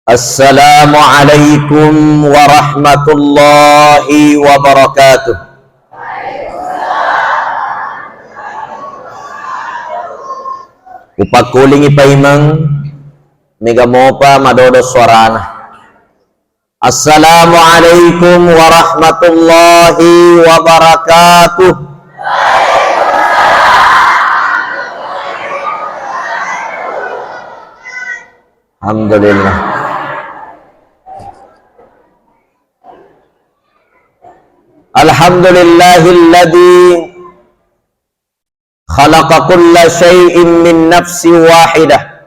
Assalamualaikum warahmatullahi wabarakatuh. Upakuling ipaimang megamopa madodo suarana. Assalamualaikum warahmatullahi wabarakatuh. Alhamdulillah. Alhamdulillahilladzi khalaqa kulla syai'in min nafsin wahidah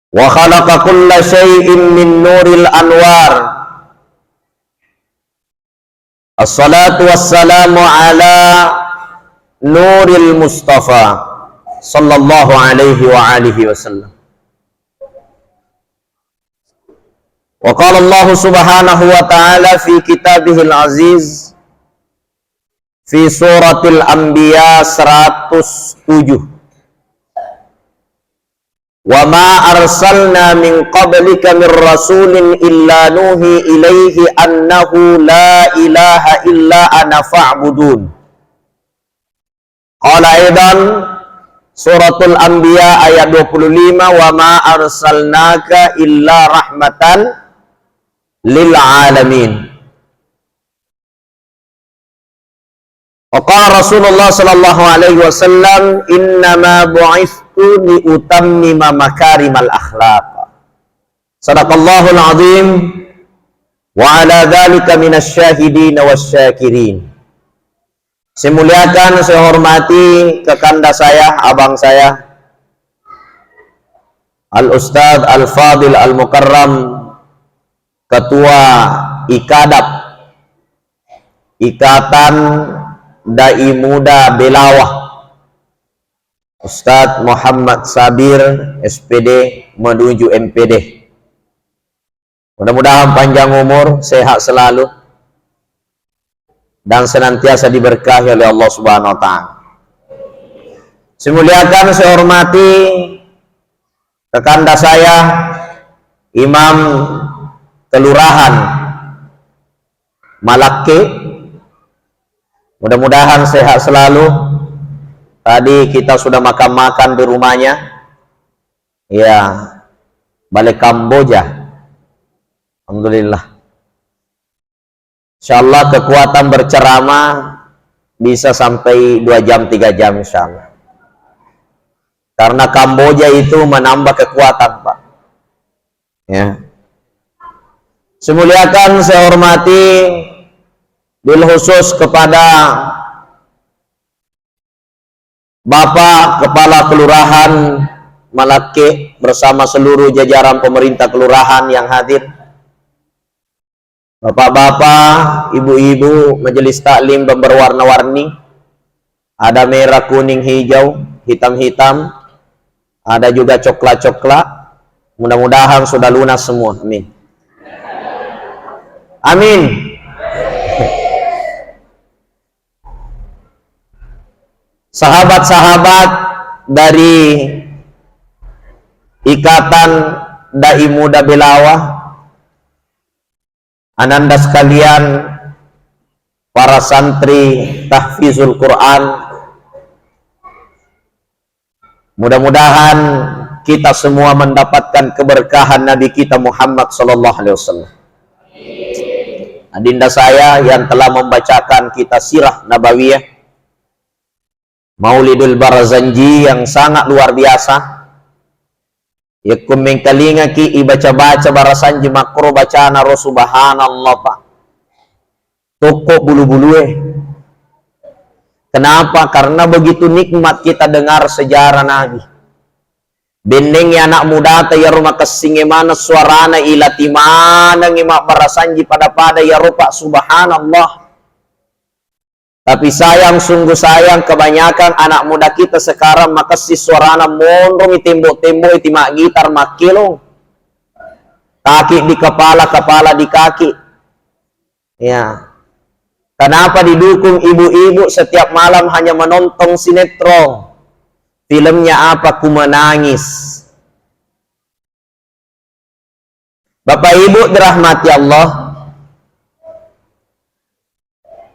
wa khalaqa kulla syai'in min nuril anwar. Assalatu wassalamu ala nuril mustafa sallallahu alaihi wa alihi wasallam. Wa qala Allah subhanahu wa ta'ala fi kitabihil aziz fi suratil anbiya 107, wa ma arsalna min qablika min rasulin illa nuhi ilaihi annahu la ilaha illa ana fa'budun. Qala aidan suratul anbiya ayat 25, wa ma arsalnaka illa rahmatan lil alamin. Qala Rasulullah sallallahu alaihi wasallam, innama bu'ithtu li utammima makarimal akhlaq. Sadaqallahul azim wa ala dzalika minasy syahidin wasyakirin. Saya muliakan, saya hormati kekanda saya, abang saya, Al-Ustadz Al-Fadil Al-Mukarram, Ketua IKADAP, Ikatan Dai Muda Belawah, Ustadz Muhammad Sabir SPD menuju MPD. Mudah-mudahan panjang umur, sehat selalu, dan senantiasa diberkahi oleh Allah Subhanahu wa ta'ala. Saya muliakan, saya hormati kekanda saya, Imam Kelurahan Malakke, mudah-mudahan sehat selalu. Tadi kita sudah makan-makan di rumahnya, ya, balik Kamboja. Alhamdulillah. Insyaallah kekuatan berceramah bisa sampai 2 jam 3 jam insyaallah. Karena Kamboja itu menambah kekuatan, Pak. Ya. Semuliakan, saya hormati bil khusus kepada Bapak Kepala Kelurahan Malakke bersama seluruh jajaran pemerintah kelurahan yang hadir, bapak-bapak, ibu-ibu, majelis taklim berwarna-warni, ada merah, kuning, hijau, hitam-hitam, ada juga coklat-coklat. Mudah-mudahan sudah lunas semua. Amin. Amin. Sahabat-sahabat dari Ikatan Dai Muda Belawah, ananda sekalian, para santri tahfizul Quran, mudah-mudahan kita semua mendapatkan keberkahan Nabi kita Muhammad sallallahu alaihi wasallam. Adinda saya yang telah membacakan kita sirah nabawiyah, Maulidul Barzanji yang sangat luar biasa. Yakum mengkalinga ki ibaca-baca Barzanji makro bacaan ro subhanallah, Pak. Toko bulu-bulu Kenapa? Karena begitu nikmat kita dengar sejarah Nabi. Bendeng ya anak muda ta ya rumah kesinge mana suarana ilati mana ngimak Barzanji pada ya rupa subhanallah. Tapi sayang, sungguh sayang, kebanyakan anak muda kita sekarang makasih suarana mondong tembok-tembok itu mak gitar makilong. Kaki di kepala, kepala di kaki. Ya. Kenapa didukung ibu-ibu setiap malam hanya menonton sinetron? Filmnya apa? Ku Menangis. Bapak Ibu dirahmati Allah,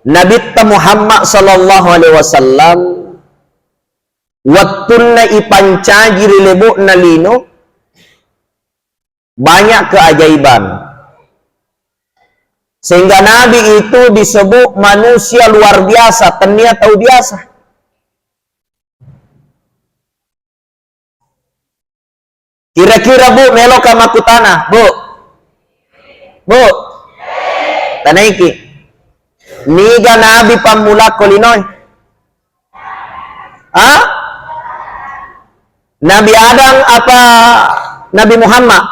Nabi Muhammad sallallahu alaihi wasallam wattuna ipancaji rilebuk nalino banyak keajaiban, sehingga Nabi itu disebut manusia luar biasa, tenia tahu biasa. Kira-kira Bu melo kama kutana, Bu tanah iki niga Nabi pamula kolinoy. Nabi Adam apa Nabi Muhammad?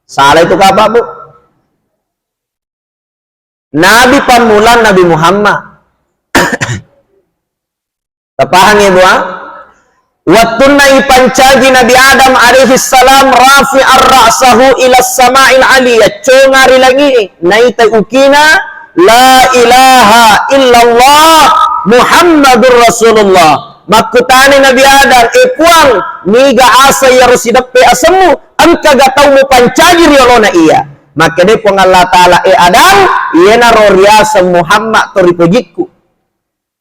Salah itu apa, Bu? Nabi pamulan Nabi Muhammad. Terpaham ya, Bu? Wattunna ipancaji Nabi Adam alaihi salam rafi'ar ra'sahu ila sama'il aliyah. Congari lagi naita ukina la ilaha illallah Muhammadur Rasulullah. Makutani Nabi Adam ekuang niga asa ya rosidape asemu angka gatau mu pancaji riolona iya. Maka dia pun Allah Ta'ala Adam iena roriasa Muhammad toripojitku.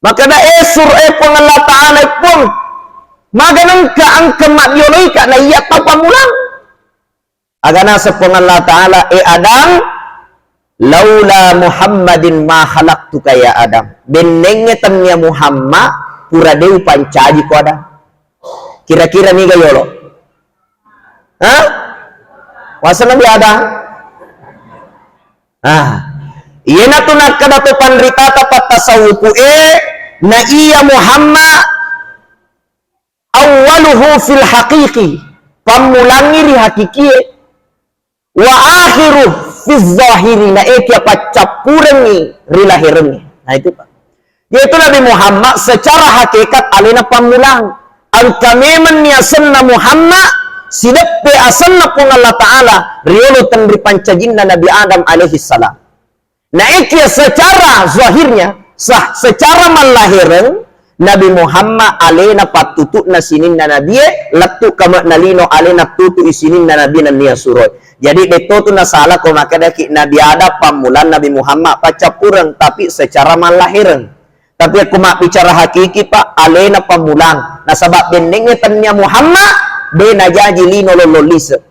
Maka da esur pun Allah Ta'ala pun maganang ka ang kemat yoloy ka na iya tau pamulang. Agana sepong Allah Ta'ala Adam laula Muhammadin ma halaktuka ya Adam. Benengnya temnya Muhammad pura dewi pancaji ko Adam. Kira-kira nih gayolo. Wasa Nabi Adam. Iya na tunak kadato panrita tapat tasawuku na iya Muhammad awaluhu fil haqiqi pamulangi ri hakiki wa akhiruh fil zahiri na kia pacapurengi ri lahirengi. Nah itu Pak. Yaitu Nabi Muhammad secara hakikat alina pamulang. Angka memen niasanna Muhammad sidappe asanna pun Allah Ta'ala riolo tan ripancajinna Nabi Adam alaihi salam. Nah ikia secara zahirnya sah secara malahiren Nabi Muhammad alena patutu na sinin na nabi latu kama nalino alena tutu isinin na nabi na niya suroy. Jadi beto tu na salah ko makada ki Nabi ada pamulan Nabi Muhammad pacapurang tapi secara malahiren. Tapi aku mak bicara hakiki Pak alena pamulang. Nah sebab bendengnya tanya Muhammad bena jaji lino lololise.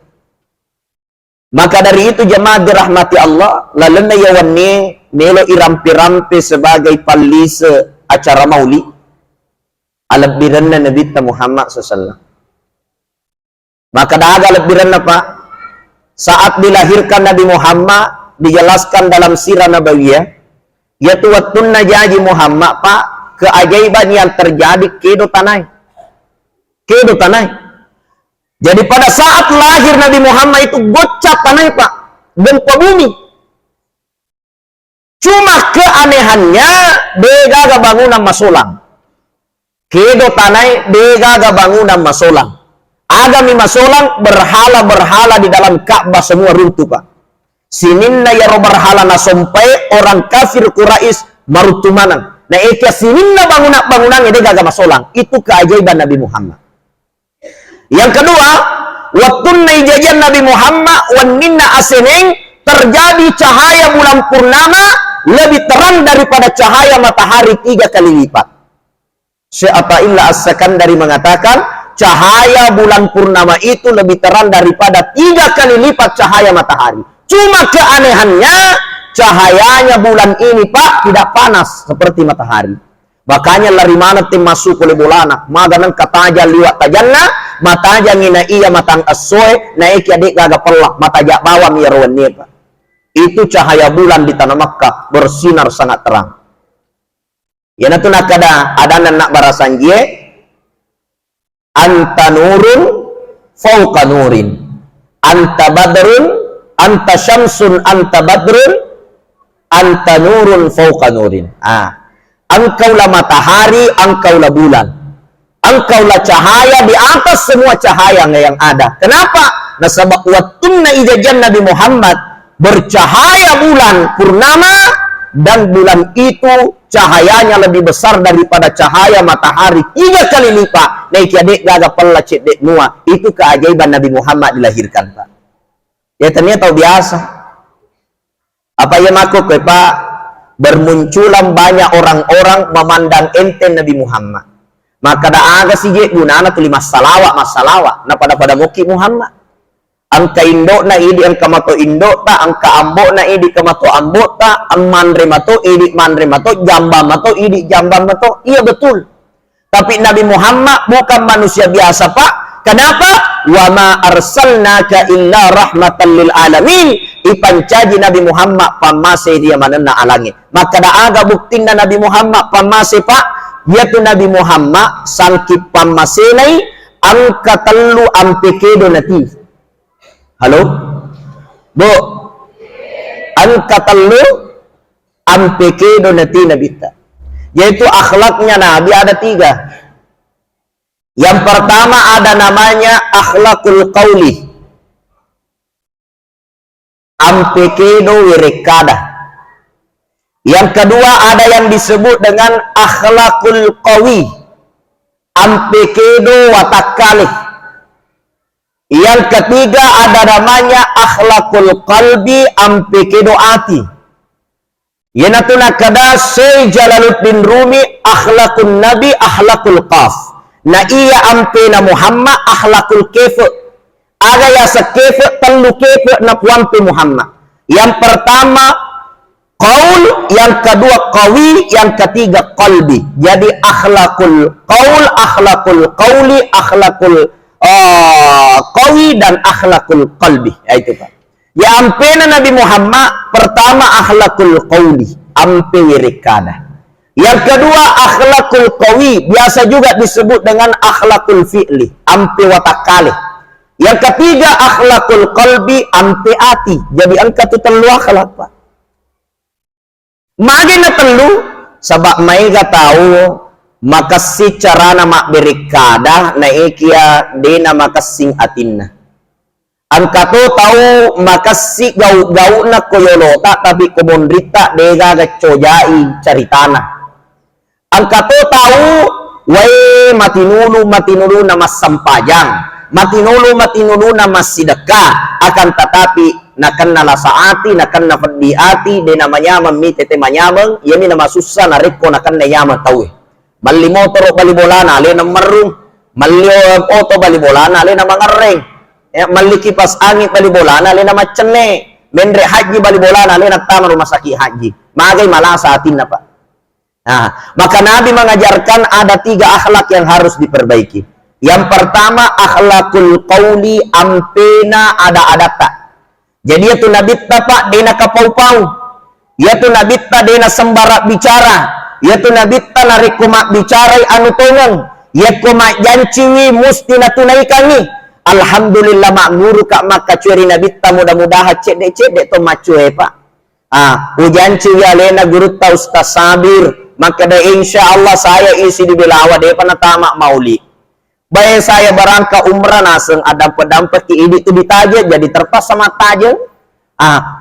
Maka dari itu jemaah dirahmati Allah lalena yawanni melo irampi-rampi sebagai palise acara mauli alabbiranna Nabi Muhammad SAW. Maka daga alabbiranna Pak saat dilahirkan Nabi Muhammad dijelaskan dalam sirah nabawiyah yaitu wattunna jaji Muhammad Pak keajaiban yang terjadi kedo tanai. Jadi pada saat lahir Nabi Muhammad itu gocap tanai Pak, gempa bumi. Cuma keanehannya degaga bangunan masolang. Kedo tanai degaga bangunan masolang. Agami masolang berhala-berhala di dalam Ka'bah semua runtuh Pak. Sininna ya berhala nasompai orang kafir Quraisy marutumanan. Nah ikia sininna bangunan ini degaga masolang. Itu keajaiban Nabi Muhammad. Yang kedua, waktu jajan Nabi Muhammad waninna aseneng terjadi cahaya bulan purnama lebih terang daripada cahaya matahari 3 kali lipat. Syai'ata illa as-Sakandari mengatakan cahaya bulan purnama itu lebih terang daripada 3 kali lipat cahaya matahari. Cuma keanehannya cahayanya bulan ini Pak tidak panas seperti matahari. Makanya lari mana tim masuk oleh bolana maganan kataja liwat tajanna mataja ngina iya matang asoy naik adik gaga pelak mataja bawam ya rawan Pak. Itu cahaya bulan di tanah Makkah bersinar sangat terang. Ya natu nakada ada nak barasan je anta nurun fauqa nurin anta badrun anta syamsun anta badrun anta nurun fauqa nurin. Engkaulah matahari, engkaulah bulan. Engkaulah cahaya di atas semua cahaya yang ada. Kenapa? Nah sebab wattunna ijajan Nabi Muhammad bercahaya bulan purnama dan bulan itu cahayanya lebih besar daripada cahaya matahari 3 kali lipat. Naik adik gaga pella cek dek nua. Itu keajaiban Nabi Muhammad dilahirkan, Pak. Ya ternyata biasa. Apa yang aku Pak? Bermunculan banyak orang-orang memandang enteng Nabi Muhammad. Maka dah aga sige gunana tuli masalawak na pada muki Muhammad. Angka indok na idi angka mato indok ta, angka ambok na idi kamato ambok ta, ang manre mato idi manre mato, jamba mato idi jamba mato. Iya betul. Tapi Nabi Muhammad bukan manusia biasa, Pak. Kenapa? Wa ma arsalnaka illa rahmatan lil alamin. Ipancaji Nabi Muhammad pamase dia manena alangi. Maka da aga buktina Nabi Muhammad pamase, Pak. Dia tu Nabi Muhammad sangkip pamase nai angka telu ampekedo nati. Halo? Bu. Angka telu ampekedo nati Nabi ta. Yaitu akhlaknya Nabi ada 3. Yang pertama ada namanya akhlakul qauli. Ampekedo wirekada. Yang kedua ada yang disebut dengan akhlakul qawi. Ampekedo watakalih. Yang ketiga ada namanya akhlakul qalbi ampekedo ati. Yanatuna kada Syekh Jalaluddin Rumi akhlakun nabi akhlakul qaf. Na iya ampena Muhammad akhlakul kefe. Ada ya sekefe telu kefe na puampe Muhammad. Yang pertama qaul, yang kedua qawi, yang ketiga qalbi. Jadi akhlakul qaul, akhlakul qauli, akhlakul qawi dan akhlakul qalbi. Ya itu Pak. Ya ampena Nabi Muhammad pertama akhlakul qauli, ampe wirikada. Yang kedua akhlakul qawi, biasa juga disebut dengan akhlakul fi'li, ampe watakali. Yang ketiga akhlakul qalbi, ampe ati. Jadi angka tu telu akhlak, Pak. Magina telu sabab maiga tahu makasi carana mak berikada na ikia dena makasing atinna. Angka tu tahu makasi gau na koyolota tapi komondrita dega gacojai caritana. Angka tu tahu wae matinulu nama sampajang, matinulu nama sidekah, akan tetapi nakan nalasaati, nakan nafadiati, de namanya mami tete manyameng, yami nama susah nariko nakan nayama tahu. Mali motor bali bolana, le nama merung, mali auto bali bolana, le nama ngereng, mali kipas angin bali bolana, le nama cene, mendre haji bali bolana, le nama rumah sakit haji. Magai malah saatin apa? Nah, maka Nabi mengajarkan ada 3 akhlak yang harus diperbaiki. Yang pertama akhlakul qauli, ampena ada adata. Jadi itu Nabi Pak dena kapau-pau. Yaitu Nabi dena sembarak bicara. Yaitu Nabi narikumak bicara anu tongang. Yaitu mak janciwi musti natunaikanni. Alhamdulillah mak guru kak maka cuari Nabi mudah-mudahan cedek to macue Pak. Ujan ciwi alena guru ta Ustaz Sabir. Maka dah insya Allah saya isi di Belawa dia pernah tamak mauli. Baik saya berangkat umrah naseng ada pedampak ini itu ditaja jadi terpas sama taja.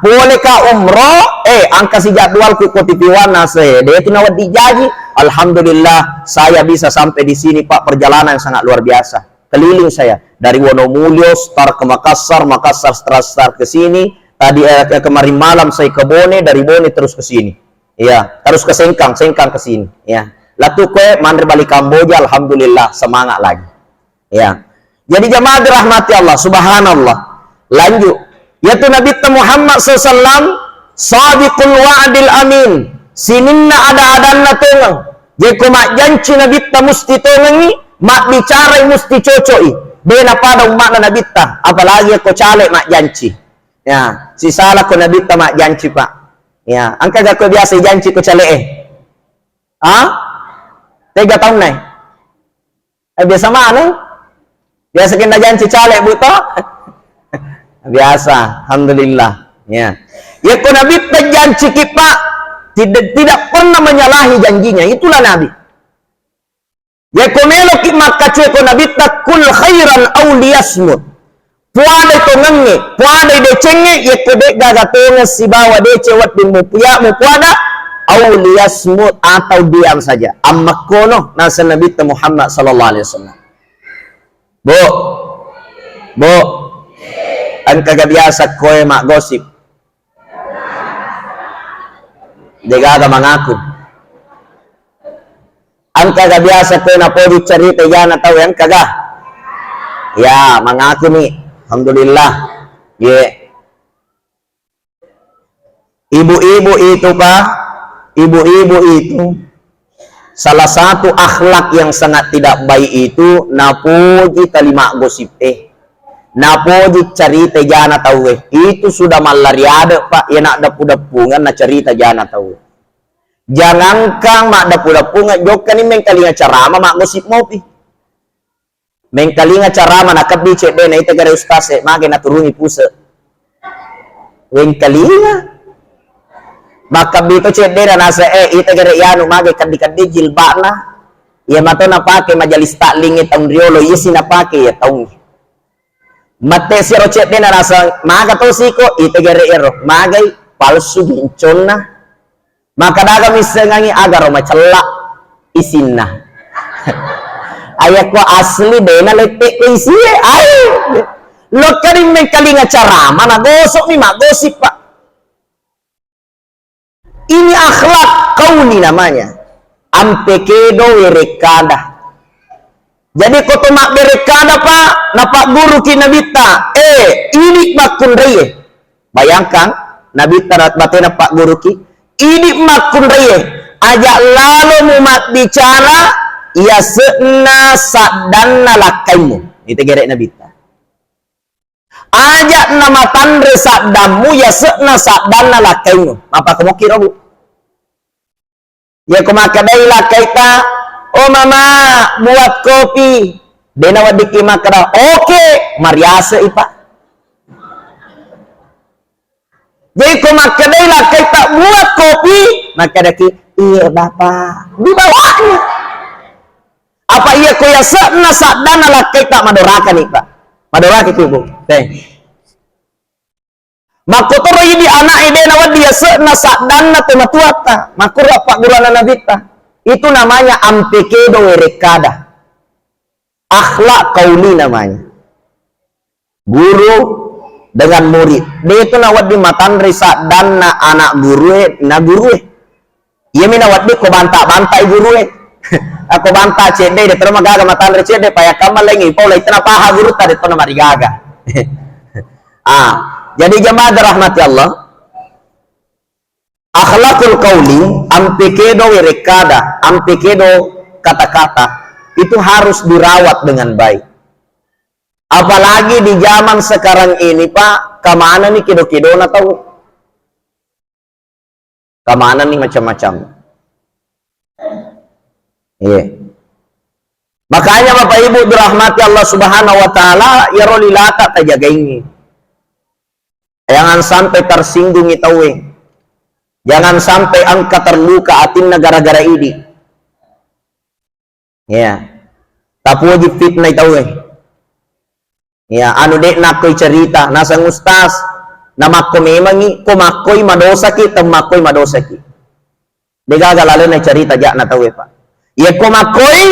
Bolehkah umrah? Angka si jadwal ku kotipiwan nase. Dia itu nawat dijaji. Alhamdulillah saya bisa sampai di sini Pak, perjalanan yang sangat luar biasa. Keliling saya dari Wonomulyo start ke Makassar, Makassar start ke sini. Tadi kemarin malam saya ke Bone, dari Bone terus ke sini. Ya, terus ke Sengkang ke sini. Ya, latu kue mandri balik Kamboja, alhamdulillah semangat lagi. Ya, jadi jamaah dirahmati Allah, subhanallah. Lanjut, yaitu Nabi Muhammad SAW, sadiqul wa'adil amin. Sininna ada-adanna tongang. Jeko mak janci Nabi musti tongangi, mak bicara musti cocoi. Bena pada umat Nabi apalagi ko calek mak janci. Ya, si salah ko Nabi mak janci Pak. Ya, angka gak kau biasa janji kau caleg 3 tahun nih. Biasa mana? Biasa kena janji caleg buta. Biasa, alhamdulillah. Ya, ya kau Nabi janji kita tidak pernah menyalahi janjinya. Itulah Nabi. Ya kau melok maka cuy kau Nabi takul khairan auliyasmut. Puada itu ngengi, puada ide cenge, ya kedek gaga tonga si bawa de cewat di mupuya mupuada, auliyasmut atau diam saja. Amma kono nasa Nabi Muhammad sallallahu alaihi wasallam. Bu, ang kagak biasa koe mak gosip. Jaga mengaku. Ang kagak biasa koe na podi cerita jana tahu yang kagak. Ya, mengaku nih. Alhamdulillah. Ye. Ibu-ibu itu Pak, ibu-ibu itu salah satu akhlak yang sangat tidak baik itu napuji telima gosip napuji cerita jana tahu itu sudah malariada Pak, ya nak dapu-dapungan na cerita jana tahu. Jangankan mak dapu-dapungan jok ni mengkalinga carama mak gosip mau pi. Mengkalinga carama nak kabi cek na ita gara ustaz mage na turuni pusa. Mengkalinga maka bito cedera nasa ita gara yanu mage kadi-kadi jilbana ya mato na pake majalis takling itang riolo yesi na pake ya taung mate siro cedera nasa maga to siko ita gara ero magay palsu gincon na maka daga misengangi agaro macella isinna ayak ko asli dena letek ko isi ay lo karim mengkalinga carama na gosok ni magosip Pak. Ini akhlak kauni namanya. Ampekedo werekada. Jadi koto mak berekada Pak, napak guru ki nabita. Ini makun reye. Bayangkan nabita rat batena pak guru ki. Ini makun reye. Ajak lalu mumat bicara, ia se'na sadana lakaimu. Itu gerek nabita. Ajak nama tandre saddamu ya se'na sadana lakaimu. Apa kamu kira bu? Ya kumakadai lakaita. Oh mama buat kopi. Dena wadiki makada. Oke, mariasa ipa. Jadi kumakadai lakaita buat kopi. Maka daki iya bapak. Dibawanya. Apa iya kuya se'na sadana lakaita madorakan ipa. Madorakan itu bu. Makotoro di anak ide nawad dia se'na sadana tematuata. Makura pak gurana nabita. Itu namanya ampekedo werekada. Akhlak kauli namanya. Guru dengan murid. Dia itu nawad di matan risa dan anak guru na guru. Iya mi nawad di ko banta-bantai guru. Aku banta cede de terima gaga matan recede paya kamal lengi paula itna paha guru tadi to na marigaga. Jadi jemaah dirahmati Allah. Akhlakul qauli, ampekedo werekada, ampekedo kata-kata itu harus dirawat dengan baik. Apalagi di zaman sekarang ini Pak, kemana nih kido-kido na tahu? Kemana nih macam-macam? Iya. Makanya Bapak Ibu dirahmati Allah Subhanahu wa taala, ya rolilata tajaga ini. Jangan sampai tersinggung itawe. Jangan sampai angka terluka atin gara-gara ini. Ya. Tapi wajib fitnah itawe. Ya, anu dek nakoi cerita nasang ustaz nama ko memangi ko makoi madosa ki temakoi madosa ki. Degaga lalu na cerita jak na tawe Pak. Ya ko makoi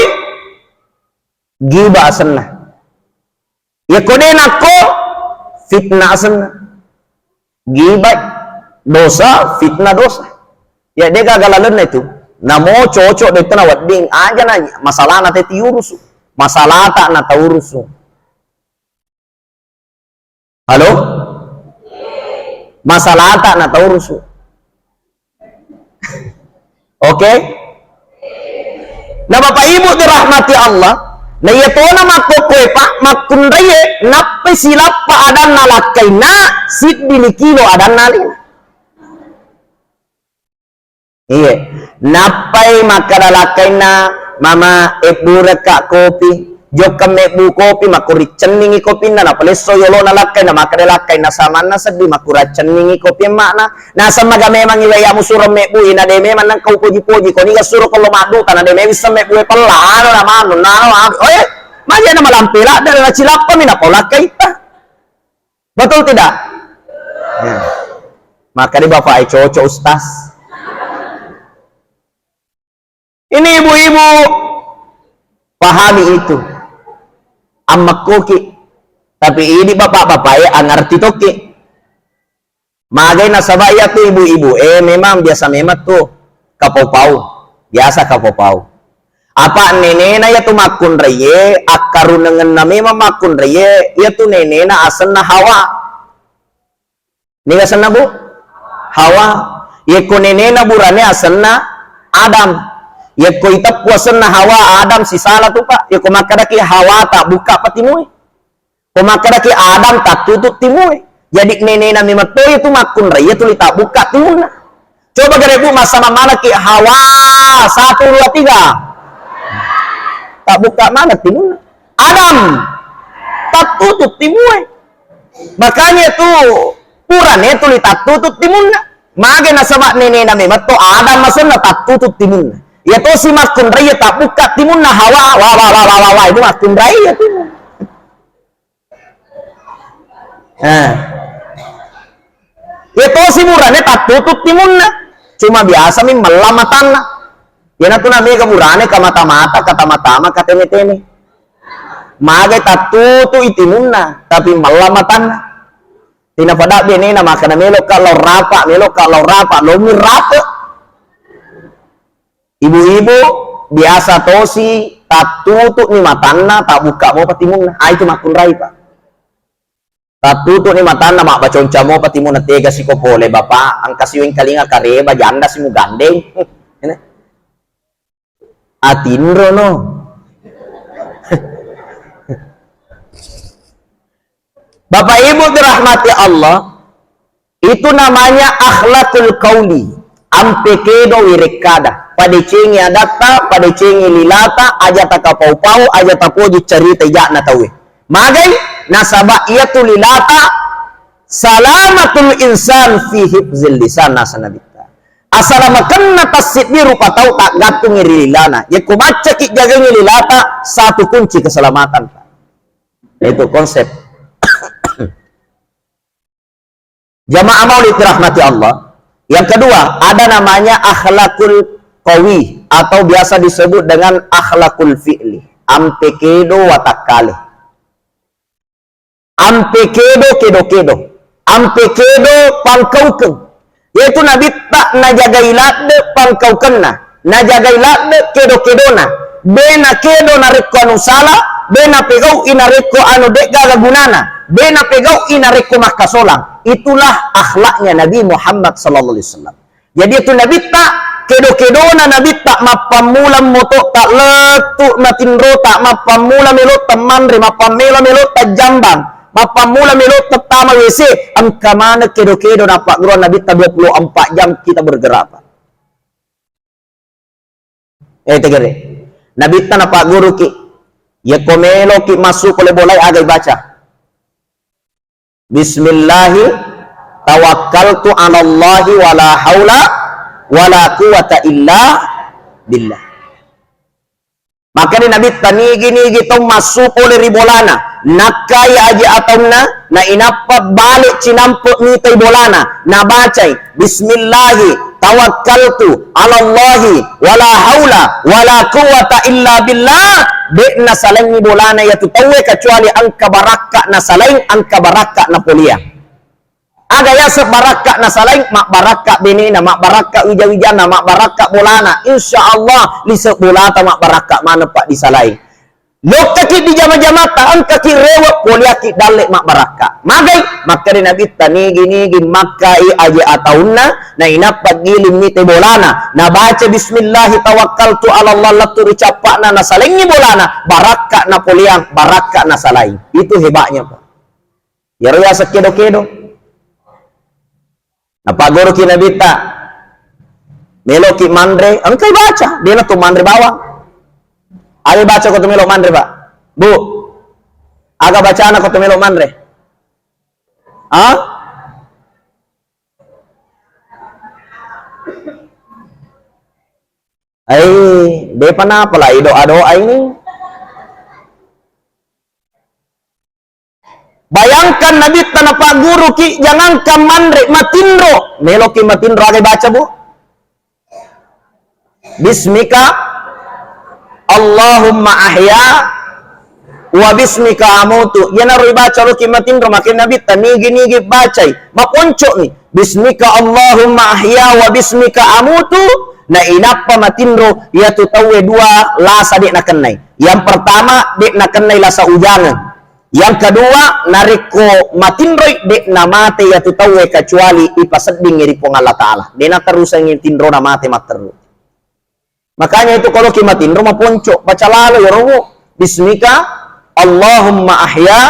giba asenna. Ya ko de nako fitnah asenna. Gibat dosa, fitnah dosa. Ya dia gagalan itu. Namo cocok dito na wading aja na masalah na teti urusu. Masalah tak na taurusu. Halo? Masalah tak na taurusu. Oke? Nah Bapak Ibu dirahmati Allah. Na ito na makukwe Pak, makundaye, nape silap pa adan nalakay na, sit dinikilo adan nalin. Iya, napay makaralakay na, mama ebura ka kopi, jok kame bu kopi, makurit ceningi kopi na, napalis soyolo nalakay na, makaralakay na saman na sadi, makurat ceningi kopi makna, nasa maga memang iwaya mo suro me bu, ina de memang nang kau puji-puji, ko niga suro kalau madu, tanah de memang bisa me bu pala, ano naman, oye, maja na malampila, dari nacilap kami na pola kita, betul tidak? Ya. Maka di bapak ay cocok ustaz. Ini ibu-ibu pahami itu. Amak koki. Tapi ini bapak-bapak ya ngerti toki. Magai nasabaya tuh ibu-ibu. Memang biasa memang tuh kapau-pau. Biasa kapau-pau. Apa nenena ya tuh makun reye, akaru nengen na memang makun reye, ya tuh nenena asan na Hawa. Ini asan na bu? Hawa. Ya ko nenena burane asan na Adam. Ya ko itap asan na Hawa, Adam si salah tuh pak. Ya ko makadaki Hawa tak buka patimuy. Ko makadaki Adam tak tutup timuy. Jadi nenena memang tuh itu makun reye tuh tak buka timuna. Coba gede bu masa mana ki Hawa 1, 2, 3. Tak buka mana timun Adam tak tutup timun. Makanya tuh Quran itu tak tutup timun. Mage nasabak nenek nami matto Adam masunna tak tutup timun. Ya to si makun raya tak buka timun na Hawa wa itu makun raya timun. Ya to si murane tak tutup timun na. Cuma biasa min melamatan na. Yana tu namanya keburane ka mata-mata kata mata-mata kata teme-teme. Magai tatutu itimunna tapi malamatan. Tina pada bene na makana melok kalau rapa lo mirapa. Ibu-ibu biasa tosi tatutu ni matanna tak buka mo patimunna. Itu makun rai pak. Tatutu ni matanna mak baconca mo patimunna tega si kopole bapak angkasiwing kalinga kareba janda si mugandeng. Atindro no. Bapak Ibu dirahmati Allah, itu namanya akhlakul qauli. Ampe kedo wirekada. Pada cengi adata, pada cengi lilata, aja tak pau-pau, aja tak poji cerita jakna tawe. Magai nasabah ia tu lilata salamatul insan fi hifzil lisan nasanabi. Asalamakan tasid ni rupa tahu tak gantung lilana. Ya ku baca ki jaga lilata satu kunci keselamatan. Itu konsep. Jamaah maulid rahmati Allah. Yang kedua, ada namanya akhlakul qawi atau biasa disebut dengan akhlakul fi'li. Ampekedo watakale. Ampekedo kedo-kedo. Ampekedo pangkaukeng. Yaitu nabi tak najaga ilade pangkau kena najaga ilade kedo-kedona bena kedo nareko anu salah bena pegau inareko anu dek gaga gunana bena pegau inareko makasolang. Itulah akhlaknya Nabi Muhammad sallallahu alaihi wasallam. Jadi itu nabi tak kedo-kedona nabi tak mapamulam moto tak letuk matinro tak mapamula melot teman rima pamela melot tak jambang mapamula melot pertama WC angka mana kedo-kedo nampak guru Nabi tak 24 jam kita bergerak pak. Tegere Nabi tak nampak guru ki ya komelo ki masuk oleh bolai agai baca Bismillahi tawakkaltu ala Allahi wala haula wala quwata illa billah. Maka ni Nabi tanigi-nigi tong masuk oleh ribolana nakai aja atongna na inapa balik cinampuk ni tay bolana na bacai Bismillahi tawakkaltu ala Allahi wala haula wala quwata illa billah. Dek na salain ni bolana ya tutawe kecuali angka baraka na salain angka baraka na polia. Ada ya sebaraka na salain mak baraka benena mak baraka wija-wijana mak baraka bolana insyaallah lisek bolata mak baraka mana pak di salain. Lok kaki di jama-jama tahan kaki rewak poliaki dalek mak baraka. Magai maka di Nabi tanigi-nigi makai aja ataunna na inapat gilim ni bolana na baca bismillahi tawakkaltu ala Allah latu ucapana na salain ni bolana baraka na poliang baraka na salain. Itu hebatnya pak. Ya roya sekedo-kedo. Apa guru ki Nabi tak meloki mandre engkau baca dia tu mandre bawang. Ada baca kau tu melok mandre pak bu agak baca anak kau tu melok mandre depan apa lah doa-doa ini. Bayangkan Nabi tanah pak guru ki jangan kamandre matindro meloki matindro agak baca bu Bismika Allahumma ahya wa bismika amutu. Yana roi baca lo kimatin ro makin nabi tanigi bacai. Maponco ni. Bismika Allahumma ahya wa bismika amutu. Na inapa matinro ya tu tawe dua lasa dek nak kenai. Yang pertama dek nak kenai lasa ujangan. Yang kedua nariko matinro dek namate ya tu tawe kecuali ipaseding iri pong Allah Taala. Dena terus angin tinro namate materu. Makanya itu kalau kimatinro maponco baca lalu ya romo. Bismika Allahumma ahya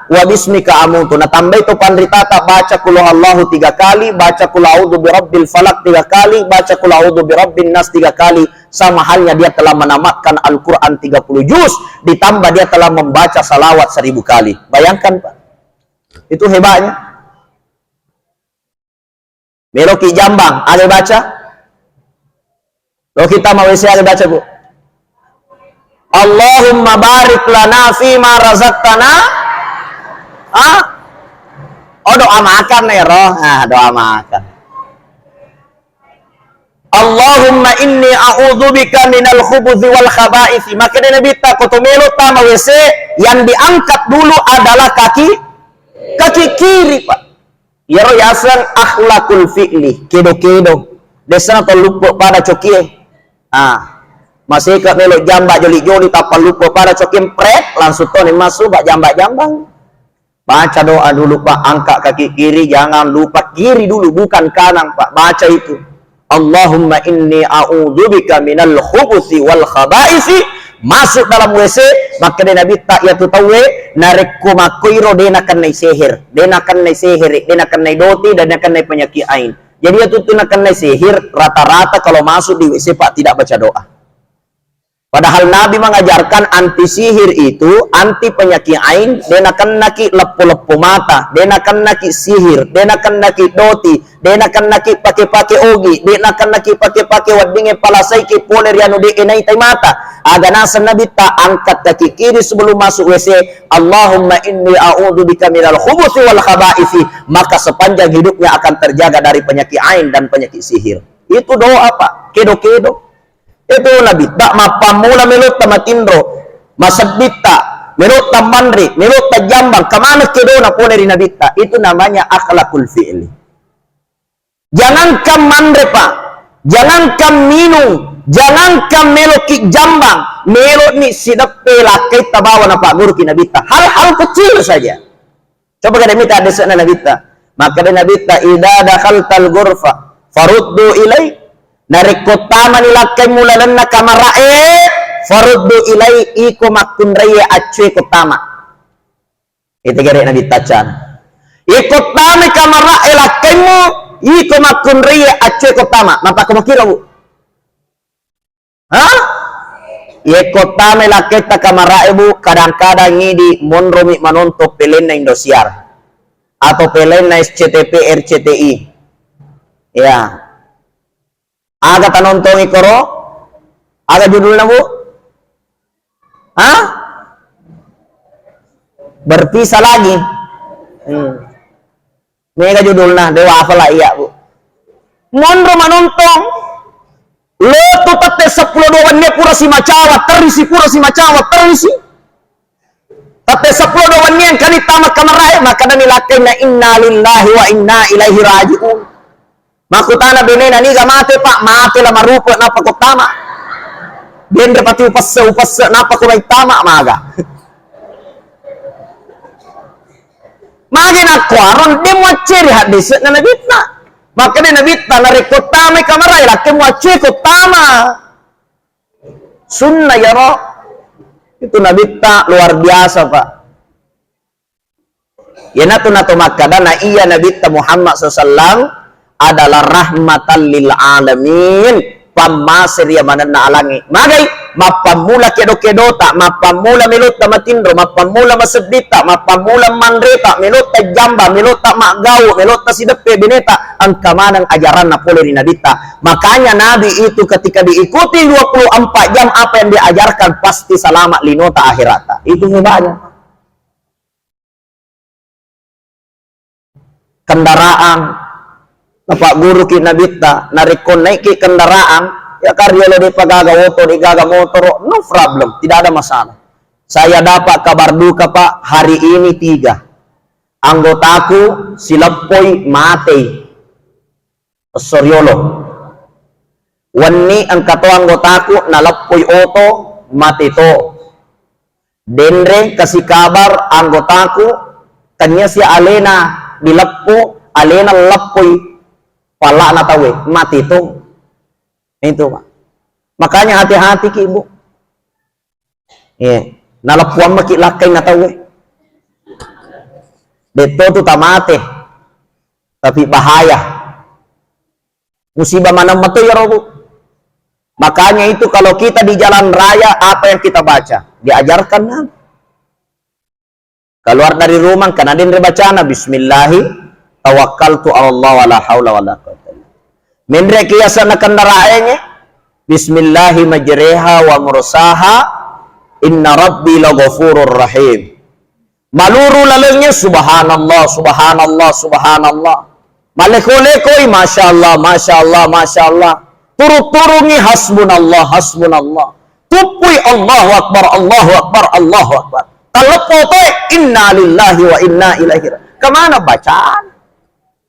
wa bismika amutu. Nah tambah itu pandritata baca kul Allahu 3 kali, baca kul a'udzu birabbil falaq 3 kali, baca kul a'udzu birabbin nas 3 kali. Sama halnya dia telah menamatkan Al-Quran 30 juz, ditambah dia telah membaca salawat 1000 kali. Bayangkan Pak, itu hebatnya. Meloki Jambang ada baca? Kalau kita mau ada baca Bu. Allahumma barik lana fima razaqtana. Oh doa makan ya roh. Doa makan. Allahumma inni a'udzubika minal khubuthi wal khaba'ith. Maka dia Nabi tak kotomelo tama WC yang diangkat dulu adalah kaki kiri Pak. Ya roh yasan akhlakul fi'li. Kedo desa atau lupa pada cokie. Masih kat melo jambak joli tak lupa pada cokie pret langsung tone masuk bak jambak-jambang. Baca doa dulu Pak, angkat kaki kiri, jangan lupa kiri dulu, bukan kanan Pak. Baca itu. Allahumma inni a'udzubika minal khubuthi wal khaba'isi. Masuk dalam WC, maka dia Nabi tak ya tu tahu narik kumakuiro dia nak kena sihir. Dia nak kena sihir, dia nak kena doti dan dia kena penyakit ain. Jadi dia tu nak kena sihir rata-rata kalau masuk di WC Pak tidak baca doa. Padahal Nabi mengajarkan anti sihir itu, anti penyakit ain, dia nak naki lepo-lepo mata, dia nak naki sihir, dia nak naki doti, dia nak naki pakai ogi, dia nak naki pakai wadinge palasai ki poler yanu de enai tai mata. Aganasan Nabi tak angkat kaki kiri sebelum masuk WC. Allahumma inni a'udzubika minal khubuthi wal khaba'ith. Maka sepanjang hidupnya akan terjaga dari penyakit ain dan penyakit sihir. Itu doa Pak, kedo-kedo. Itu Nabi tak mapamula melut tamatindro masabita melut tamandri melut tajambang kemana kedona pun dari Nabi tak. Itu namanya akhlakul fi'li. Jangankan mandre Pak, jangankan minum, jangankan meloki jambang, melot ni sidap pelakai tabawa na Pak guru ki Nabi tak. Hal-hal kecil saja. Coba kada minta ada sana Nabi tak. Maka dia Nabi tak idza dakhaltal ghurfa faruddu ilai. Dari kota manilakai mulalan na kamarae faruddu ilai iko makun raya acwe kotama. Itu kira Nabi tacan. Iko tama kamarae lakaimu iko makun raya acwe kotama. Mapa kamu kira Bu? Iko tama lakai ta kamarae Bu kadang-kadang ngidi monromi manonto pelen na Indosiar atau pelen na SCTP RCTI. Ya. Aga tanontongi koro, aga judulnya Bu, berpisah lagi. Mega judulnya dewa apa lah iya Bu. Monro manontong, lo tu tate 10 doannya pura si macawa terisi tate 10 doannya yang kali tamat kamarai maka nani lakainya inna lillahi wa inna ilaihi raji'un. Makutana benena ni mate Pak, mate lah marupa napa ko tama. Benda pati upasa napa ko may tama maga. Magi na kwaron di mo ciri hadis na nabitna. Maka di nabitna na rekota may kamaray laki mo ciri ko tama. Sunnah ya roh. Itu nabitna luar biasa Pak. Yana tu nato makada na iya nabitna Muhammad sallallahu adalah rahmatan lil alamin pamasir ya manana alangi magai mapamula kedo-kedo tak mapamula melut tamatindro mapamula masedita mapamula mandreta melut tajamba melut tak magau melut sidepe bineta ang kamanang ajaran na pole ni Nabita. Makanya Nabi itu ketika diikuti 24 jam apa yang diajarkan pasti selamat linota akhirata. Itu hebatnya. Kendaraan Bapak guru ki Nabita narikon naiki kendaraan ya karyolo di pagaga oto, di gaga motor, no problem, tidak ada masalah. Saya dapat kabar duka Pak, hari ini 3. Anggotaku si Lepoy mati. Soryolo. Wani ang kato anggotaku na Lepoy oto mati to. Denre kasi kabar anggotaku kanya si Alena di Lepo, Alena Lepoy pala na tawe mati to. Itu Pak. Makanya hati-hati ki Ibu. Nalapuan makilakay na tawe. Dito tu tamate. Tapi bahaya. Musibah mana mati ya Robo. Makanya itu kalau kita di jalan raya apa yang kita baca? Diajarkan kan? Keluar dari rumah kan ada yang bacana bismillahi tawakkaltu Allah wala haula wala quwwata. Mendre kiasan kendaraannya bismillahi majriha wa mursaha inna rabbi laghafurur rahim. Maluru lalengnya subhanallah subhanallah subhanallah. Maleko-lekoi masyaallah masyaallah masyaallah. Turu-turungi hasbunallah hasbunallah. Tupui Allahu akbar Allahu akbar Allahu akbar. Kalepote inna lillahi wa inna ilaihi raji'un. Kemana bacaan?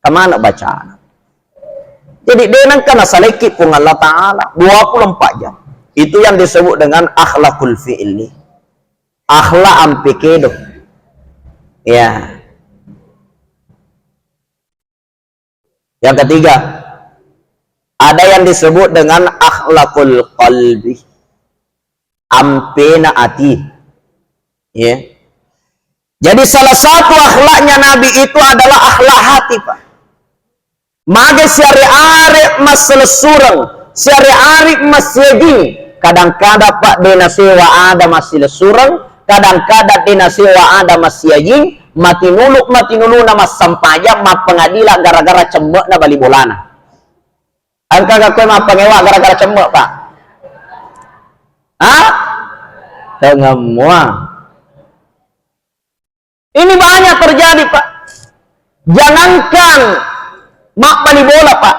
Kemana bacaan? Jadi denang kana saleki pun Allah Ta'ala 24 jam. Itu yang disebut dengan akhlakul fi'li. Akhlak ampikedo. Ya. Yang ketiga, ada yang disebut dengan akhlakul qalbi. Ampena ati. Ya. Jadi salah satu akhlaknya Nabi itu adalah akhlak hati, Pak. Mage syari-ari masalah surang, syari-ari masyagi. Kadang-kadang Pak dena sewa ada masih surang, kadang-kadang dena sewa ada masyagi, mati nulu nama sampaya ma pengadilan gara-gara cembek na bali bolana. Angka gak kowe ma pengewa gara-gara cembek, Pak. Hah? Tengah mua. Ini banyak terjadi, Pak. Jangankan mak bali bola, Pak.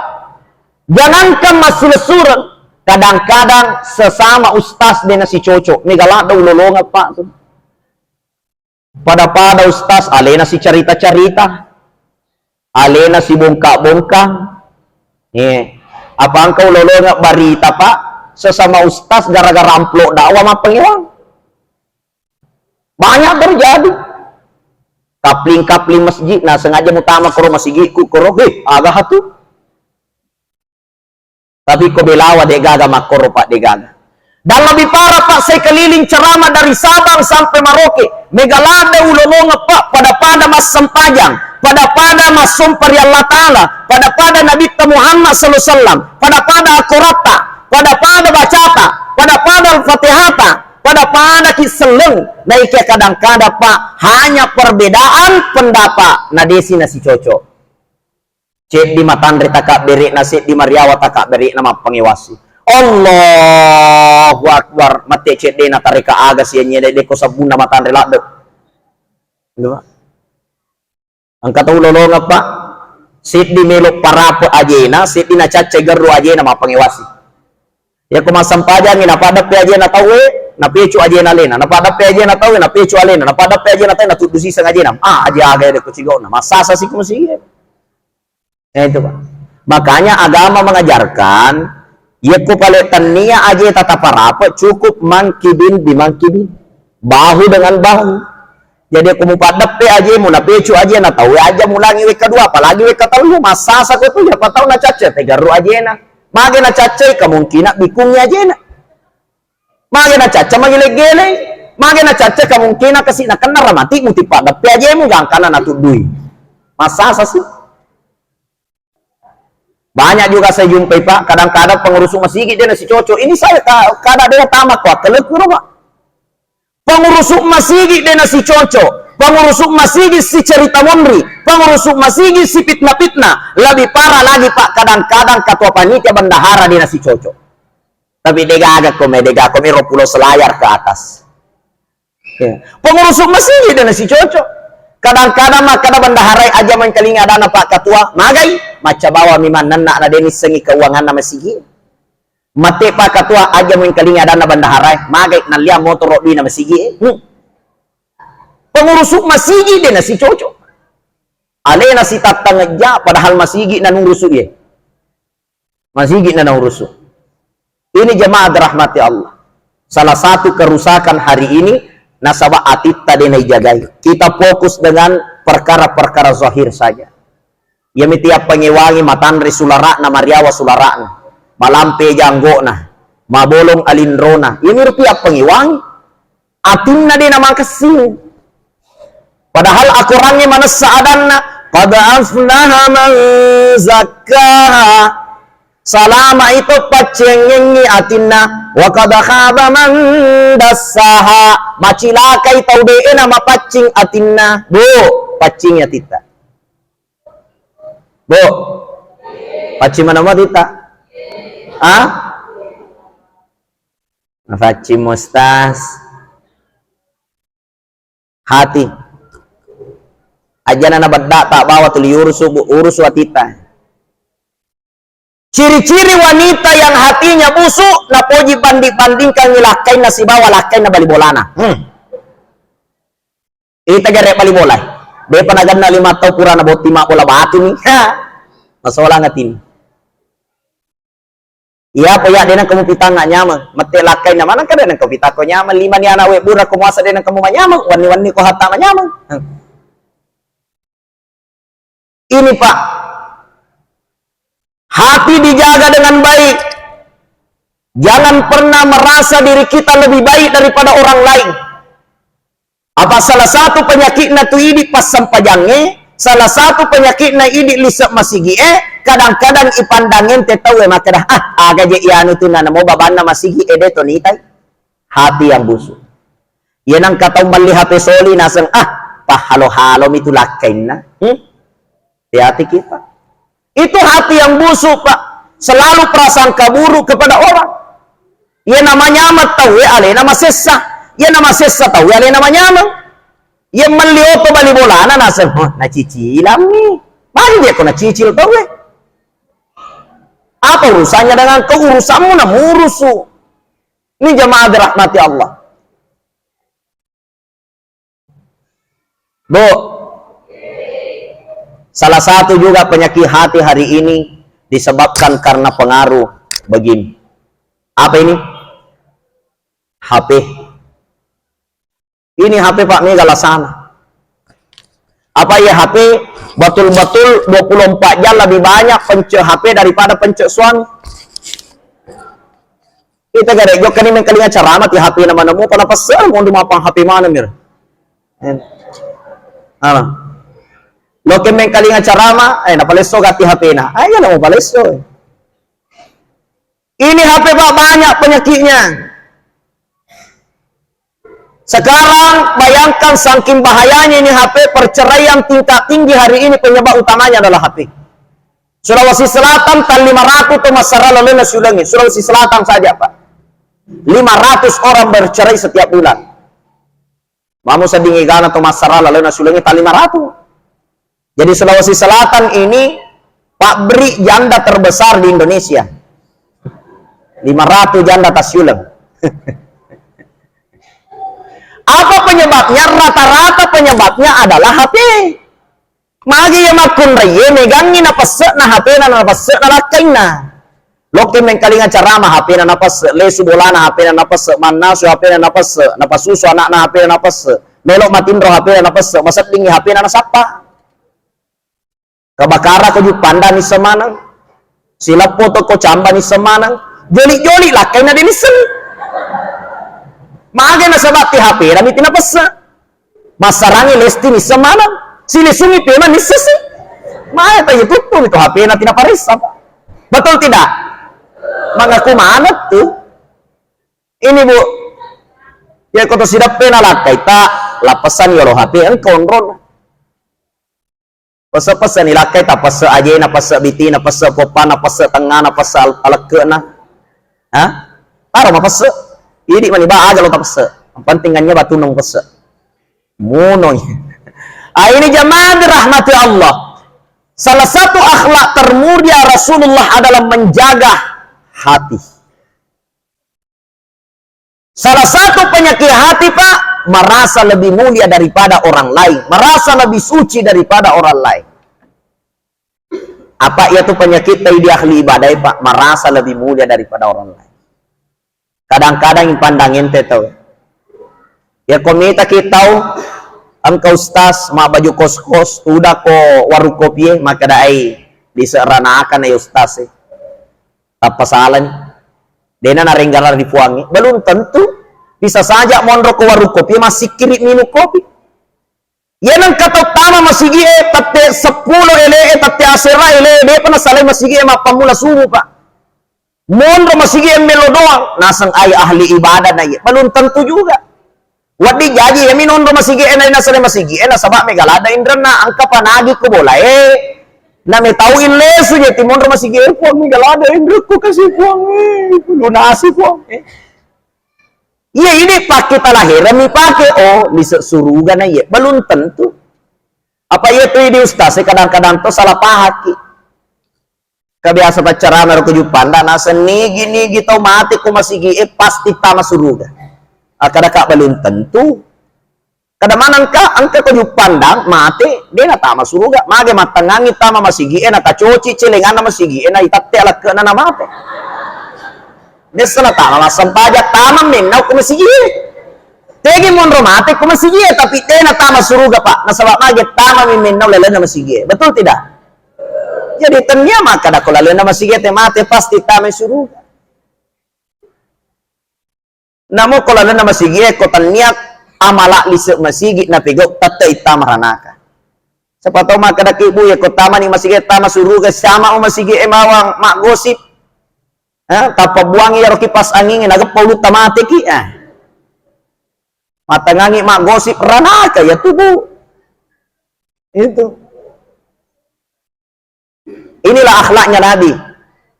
Jangankan masih surang, kadang-kadang sesama ustaz dena si cocok. Ini galak da ulolongan, Pak. Pada ustaz, alena si cerita-cerita. Alena si bongkak-bongkak. Apa engkau ulolongan barita, Pak? Sesama ustaz gara-gara amplok dakwah mak pengiwang. Banyak terjadi. Kapling-kapling masjid, nah sengaja mutama koro masjidku koro, agak hatu. Tapi ko belawa degaga makoro Pak degaga. Dan lebih parah Pak, saya keliling ceramah dari Sabang sampai Merauke. Megalada ulolonga Pak, pada mas sempajang, pada mas sumpari Allah Ta'ala, pada Nabi Muhammad SAW, pada akurata, pada bacata, pada al-fatihata, pada kiseleng. Nah iki kadang-kadang Pak, hanya perbedaan pendapat. Nah desi nasi cocok. Cek di matandri takak beri nasi di Mariawa takak beri nama pengiwasi. Allahu Akbar. Mati cek di natarika aga sianya de ko sabuna matandri lakde. Dua. Angkat ulolong Pak. Sit di melok parapo ajena, sit di nacace geru ajena nama pengiwasi. Ya kumasam pajang ina pada pe ajena tawe, na pecu ajena lena, na pada pe ajena tawe, na pecu alena, na pada pe ajena tawe, na tudusi sang ajena. Aja aga de ko cigona. Masasa si kumsi. Itu Pak. Makanya agama mengajarkan ya ku paletan nia aja tata parape cukup mangkibin bimangkibin. Bahu dengan bahu. Jadi aku mau padap pe aja mau na pecu aja na tahu aja mulangi wek kedua apalagi wek ketelu masasa ko tuh ya patau na cace tegaru aja na. Mage na cace kemungkinan bikungnya aja na. Mage na cace magile-gile. Mage na cace kemungkinan kesina kena mati muti padap pe aja mu gangkana na tudui. Masasa sih. Banyak juga saya jumpai Pak, kadang-kadang pengurus masjid dia nasi cocok. Ini saya kadang dia tamak Pak, kelekuru Pak. Pengurus masjid dia nasi cocok. Pengurus masjid si cerita mondri. Pengurus masjid si fitnah-fitnah. Lebih parah lagi Pak, kadang-kadang ketua panitia bendahara dia nasi cocok. Tapi dega kome pulau selayar ke atas. Ya. Pengurus masjid dia nasi cocok. Kadang-kadang mah kada bendaharai aja menkelinga dana Pak Ketua, magai maca bawa miman nana na denis sengi keuangan na masigi. Mate pa katua aja mo kaling ada na bandaharay. Magay na liya motor di na masigi. Pengurusuk masigi din na si Coco. Ale na si tatangadya padahal masigi na nung rusuk ye. Masigi na nung rusuk. Ini jemaah rahmati Allah. Salah satu kerusakan hari ini nasabah atita din ay jagay. Kita fokus dengan perkara-perkara zahir saja. Ya tiap pengewangi matanri sulara na mariawa sulara na. Malampe janggo na. Mabolong alindro na. Ini tiap pengewangi. Atin na din naman kasing. Padahal aku orangnya mana saadan na. Qad aflaha man zakkaha. Salama itu pacengengi atinna. Wa qad khaba man dassaha. Macilakai taudein nama pacing atinna. Bu, pacingnya tita. Bu, pacing mana mau tita? Ah? Pacing mustas. Hati. Ajana na badda tak bawa tuli urus watita. Ciri-ciri wanita yang hatinya busuk na poji banding-bandingkan nilakain na si bawa lakain na balibolana. Ita gare balibolay. Be panagan na 5 taw pura na boti makola batu ni. Masalah ngatin. Iya po ya din ang kamupitang nga nyamang. Mati lakay naman ang kada ng kapita ko nyamang. 5 niya na we bura kumuasa din ang kamumanyamang. Wani-wani ko hata manyamang. Ini Pak, hati dijaga dengan baik. Jangan pernah merasa diri kita lebih baik daripada orang lain. Apa salah satu penyakit na tu idi pas sampajange, salah satu penyakit na idi lisak masigi kadang-kadang ipandangin tetawe makadah aga je ianu tu na mo babana masigi de to nitay. Hati yang busuk. Yan ang katong malihat soli nasang pahalo-halo itu lakain na. Hati kita. Itu hati yang busuk, Pak. Selalu prasangka buruk kepada orang. Ya namanya amat tahu ya ale nama sesa. Ya nama sesa tahu ya ale namanya amat. Ya melioto bali bolana nasem. Na cicilan nih. Mari dia kena cicil tahu ya. Apa urusannya dengan keurusanmu na murusu. Ini jemaah dirahmati Allah. Bu, salah satu juga penyakit hati hari ini disebabkan karena pengaruh begini. Apa ini? HP. Ini HP Pak Mega sana. Apa ya HP? Betul-betul 24 jam lebih banyak pencet HP daripada pencet suami. Kita gak ada jok kan ini kalinya ceramah di HP nama nemu pada pasal mau dimapang HP mana mir? Lo kemeng kalinga carama, napaleso gati HP na. Ay, yan mo paleso. Ini HP Pak banyak penyakitnya. Sekarang bayangkan saking bahayanya ini HP, perceraian tingkat tinggi hari ini penyebab utamanya adalah HP. Sulawesi Selatan tan 500 itu masalah lalu nasulangi. Sulawesi Selatan saja Pak. 500 orang bercerai setiap bulan. Mamu sedingi gana atau masalah lalu nasulangi tan 500. Jadi Sulawesi Selatan ini pabrik janda terbesar di Indonesia. 500 janda tasyulam. Apa penyebabnya? Rata-rata penyebabnya adalah HP. Magi yang makun raya megangi na pasek na HP na pasek na lakain na. Loke mengkalinga carama HP na pasek, lesu bolana HP na pasek, manasu HP na pasek, napasusu anak na HP na pasek, melok matindro HP na pasek, masak tinggi HP na nasapa. Kabakara ko panda ni semanang, sila foto ko camba ni semanang, joli-joli lah kaya na dinisen. Maaga na sabat ti HP, rami tinapasa. Masarangi lesti ni semanang, silisungi pema ni sesi. Maaga tayo tutup itu HP na tinaparisa. Betul tidak? Mengaku manat tuh. Ini Bu, ya koto sidap pena lah kaita lapasan yolo HP ang kontrol. Pasa-pasa nilakay ta pasa aje na pasa biti na pasa popa na pasa tengah na pasa alake na. Ha? Taro mapasa. Idi man iba aga lo tapasa. Ang pentingannya batunong pasa. Munoy. Ini jamaah dirahmati Allah. Salah satu akhlak termulia Rasulullah adalah menjaga hati. Salah satu penyakit hati, Pak, merasa lebih mulia daripada orang lain, merasa lebih suci daripada orang lain. Apa itu penyakit di ahli ibadah, Pak? Merasa lebih mulia daripada orang lain. Kadang-kadang yang pandangin tahu. Ya komita kita tahu, engkau ustaz, ma baju kos-kos, udah ko warung kopi, maka dai diseranakan ya ustaz. Apa salah? Dena naringgalar dipuangi. Belum tentu. Bisa saja mondro ke warung kopi masih kiri minum kopi. Yan ang katutama masigi tate 10 ele tate asera ele dia pernah saling masigi mapamula sumu, Pak. Mondro masigi melo doang nasang ay ahli ibadah na belum tentu juga. Wadi jaji yamin mondro masigi na saling masigi na sabak megalada indra na angka panagi ko bola na may tawin leso niya timondro masigi po megalada indra ko kasi po lunasi po iya ini pakai talahiran mi pakai di surugan na iya belum tentu apa iya tuh ini ustaz kadang-kadang tuh salah pahaki kebiasa pacaran naruh kejupanda nasa nigi tau mati ko masigi pasti tama surugan kadang-kadang belum tentu kadamanan ka angka kejupandang mati dia na tama suruga mage matangangi tama masigi na kacoci celengan na masigi na itatte ala kana na mate desana tama masampajak tama minnaw kumasigi tegi mon romate kumasigi tapi tena tama suruga, Pak, nasabak mage tama minnaw lala na masigi betul tidak? Jadi tanya maka dako lala na masigi te mate pasti tama suruga namo ko lala na masigi ko tanya amala lisuk masigi na pigok tatta itama ranaka sapato maka daki ibu ya ko tama ni masigi tama suruga sama o masigi emawang mak gosip tapabuangi ya kipas angin agak paulut tamate ki matangangi mak gosip ranaka ya tubuh itu inilah akhlaknya Nabi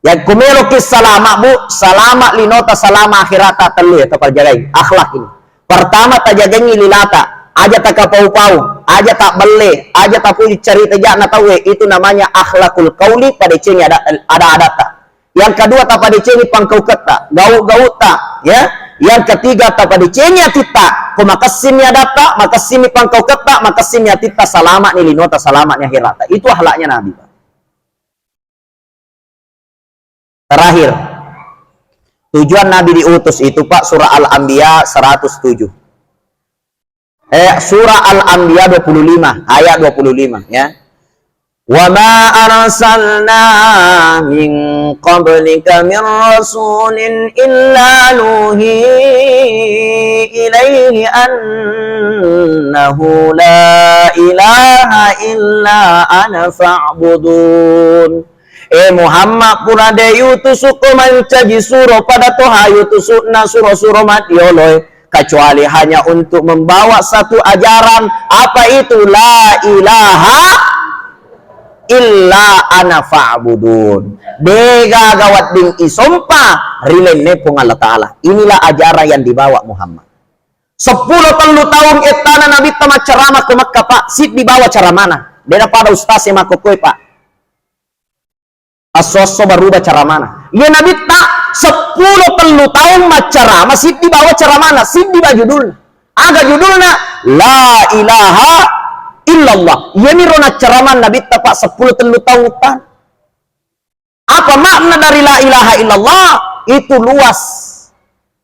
yang kumelo kis salama bu salama linota salama akhirata telu ya tapal jagai akhlak ini pertama tajagangi lilata aja tak kapau-pau aja tak bele aja tak puji cerita jangan tahu itu namanya akhlakul qauli pada ceng ada adata. Yang kedua tapa dicengi pangkau keta gau ta ya yang ketiga tapa dicengi tita kumakasimnya data makasimi pangkau keta makasimnya tita salamat ni linota salamatnya hirata itu akhlaknya Nabi, Pak. Terakhir tujuan Nabi diutus itu, Pak, surah Al-Anbiya 107 surah Al-Anbiya 25 ayat 25 ya. Wa ma arsalna min qablika min rasulin illa nuhi ilaihi annahu la ilaha illa ana fa'budun. Muhammad purade yutusuku mancaji suro pada toha yutusukna suro-suro matioloy kecuali hanya untuk membawa satu ajaran apa itu la ilaha illa ana fa'budun. Dega gawat ding isompa rilene pung Allah Ta'ala. Inilah ajaran yang dibawa Muhammad. 10 tahun etana Nabi tama ceramah ke Makkah, Pak. Sit dibawa cara mana? Dia pada ustaz yang makokoi, Pak. Asoso berubah cara mana? Ya Nabi tak 10 tahun ceramah sit dibawa cara mana? Sit dibawa judul. Aga judulnya la ilaha illallah. Yani rona ceramah Nabi tapak 10 tahun. Apa makna dari la ilaha illallah? Itu luas.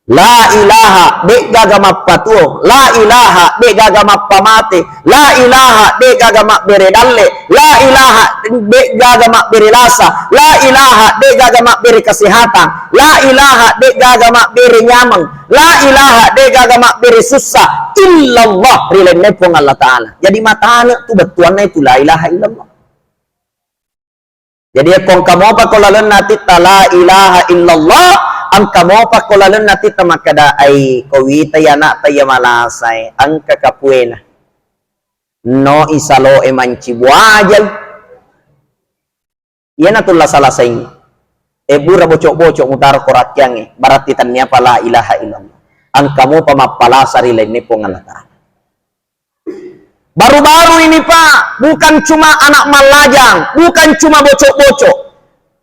La ilaha de gagama patuo, la ilaha de gagama pamate, la ilaha de gagama beredalle, la ilaha de gagama berelasa, la ilaha de gagama bere kesehatan, la ilaha de gagama bere nyamang, la ilaha de gagama bere susah, illallah rilene pun Allah Ta'ala. Jadi matanya tu betuannya itu la ilaha illallah. Jadi kong kamu apa kolalan nati la ilaha illallah angka mo pa kolalan nati tamakada ay kawita yana tayo malasay angka kapuena no isalo emanci buajal yan atullah salasay bura bocok-bocok mutar korakyang berarti tanya pala ilaha illallah angka mo pa mapalasa rilay ni pong Allah Ta'ala. Baru-baru ini, Pak, bukan cuma anak malajang, bukan cuma bocok-bocok.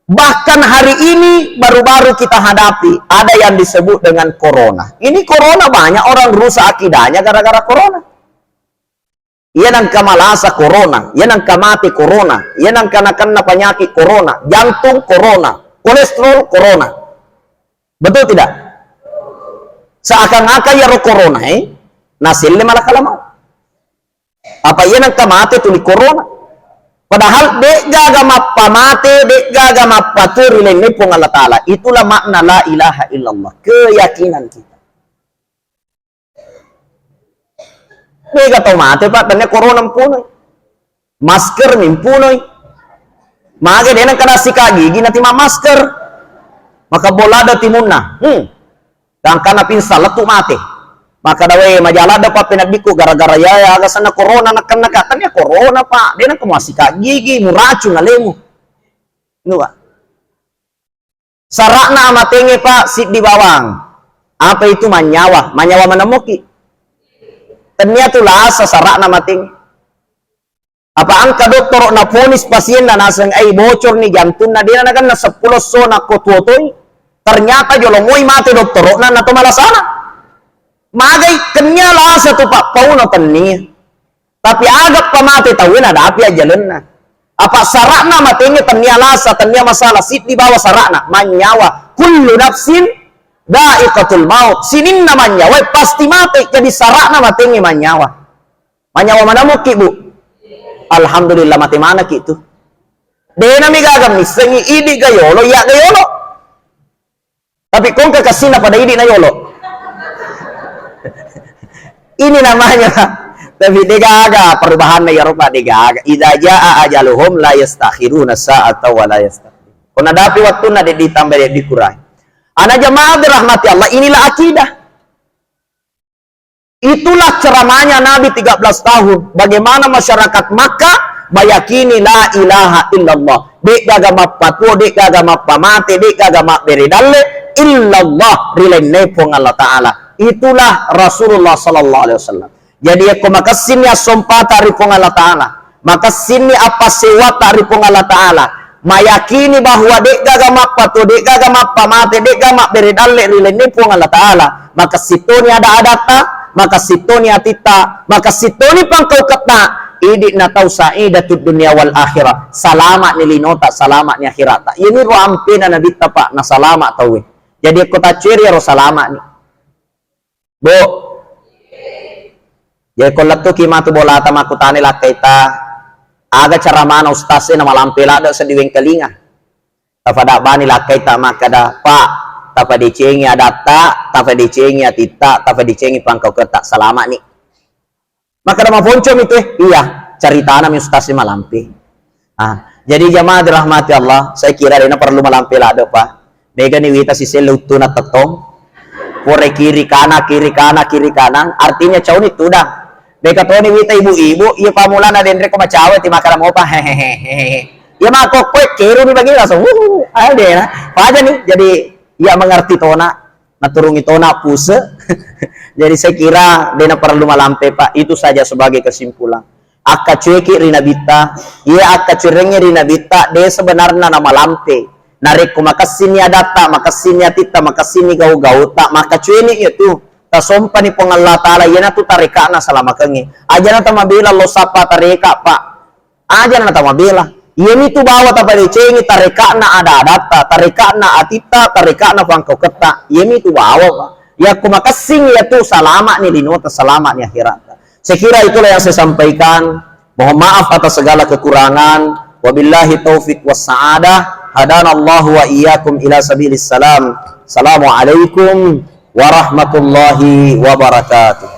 Bahkan hari ini baru-baru kita hadapi ada yang disebut dengan corona. Ini corona banyak orang rusak akidahnya gara-gara corona. Ia nang kamalasa corona, ia nang kamati corona, ia nang kena penyakit corona, jantung corona, kolesterol corona. Betul tidak? Seakan-akan ya corona, nasilnya malah kalamau. Apa ia nang kamati tuli corona? Padahal dek gaga mappa mate, dek gaga mappa turi lenepong Allah Ta'ala. Itulah makna la ilaha illallah. Keyakinan kita. Dek tau mate pak, tanya corona mpunoi. Masker mimpunoi. Mage denang kena sikat gigi nanti ma masker. Maka bola ada timunna. Dan kana pinsa letu mate. Maka dawe majalah dapat penadiku gara-gara ya agak sana corona nak katanya corona pak dia nak masih kak gigi muracun alemu nu pak sarakna amatenge pak sit di bawang apa itu manyawa menemuki ternyata lah sarakna amatenge apa angka dokter na ponis pasien na nasang ay bocor ni jantung na dia na kan na 10 so na kotuotoy ternyata jolongoi mati dokter na nato malasana. Magai kenyala satu pak pauno teni tapi agak pamate tawin ada api aja lena apa sarakna matenya tenya sa tenya masalah sit di bawah sarakna manyawa kullu nafsin da'iqatul maut sinin namanya wai pasti mati jadi sarakna matenya manyawa mana muki bu alhamdulillah mati mana gitu dena mi gagam misengi idi gayolo ya gayolo tapi kong kekasina pada idi na yolo. Ini namanya tapi digaga perubahan ya rupa digaga idza jaa ajaluhum la yastakhiruna sa'ata wa la yastaqdimun. Kuna dapi waktuna ditambah dikurai. Ana jamaah dirahmati Allah, inilah akidah. Itulah ceramahnya Nabi 13 tahun. Bagaimana masyarakat Makkah bayakini la ilaha illallah. Dek gaga mapatuo, dek gaga mapamate, dek gaga mapberidalle illallah rilenne pong Allah Ta'ala. Itulah Rasulullah Sallallahu Alaihi Wasallam. Jadi aku makasihnya sompa tarifong Allah Ta'ala. Makasihnya apa sewa tarifong Allah Ta'ala. Mayakini bahwa dek gaga mapatu, dek gaga mapamate, dek gaga mapberidalle rilenne pong Allah Ta'ala. Maka sitoni ada adata, maka sitoni atita, maka sitoni pangkau kata. Idik na tau sa'idatud dunia wal akhirat. Salamat ni linota, salamat ni akhirat. Ini ruampi na nabita pak na salamat tau. Jadi aku tak ciri ro salamat ni. Bu, jadi kalau tu kima tu bola tama aku tani lah kita aga cara mana ustaznya nama lampela ada sediweng kelinga. Tapada bani lah kita maka dah pak, tapa dicengi ada tak, tapa dicengi atita, tapa dicengi pangkau ketak selamat ni. Maka dah maponcom itu iya cerita nama ustaznya malampi. Jadi jamaah dirahmati Allah, saya kira ini perlu malampela ada pak. Mega ni wita si selutu na tetong. Pore kiri kanan artinya cau ni tudang deka toni wita ibu-ibu iya pamulana dendre ko macawe ti makaram opa hehehe iya mako kue kero ni bagi langsung ada na paja nih jadi ia mengerti tona naturungi tona puse jadi saya kira dena perlu malampe pak itu saja sebagai kesimpulan akka cueki rina bita iya akka curengi rina bita de sebenarnya nama lampe narik ko makasinya data, makasinya tita, makasini gau-gau tak, maka cuini itu tasompa ni pong Allah Ta'ala, yan na tu tarika na salama kengi. Aja na tamabila lo sapa tarika pak. Aja na tamabila. Yan itu bawa tapadi cengi tarika na ada data, tarika na atita, tarika na pangkau keta. Yan itu bawa pak. Ya kumakasing ya tu salama ni linota, salama ni akhirat. Saya kira itulah yang saya sampaikan. Mohon maaf atas segala kekurangan. Wabillahi taufiq wassa'adah. Hadanallahu wa iyyakum ila sabilis salam. Assalamualaikum warahmatullahi wabarakatuh.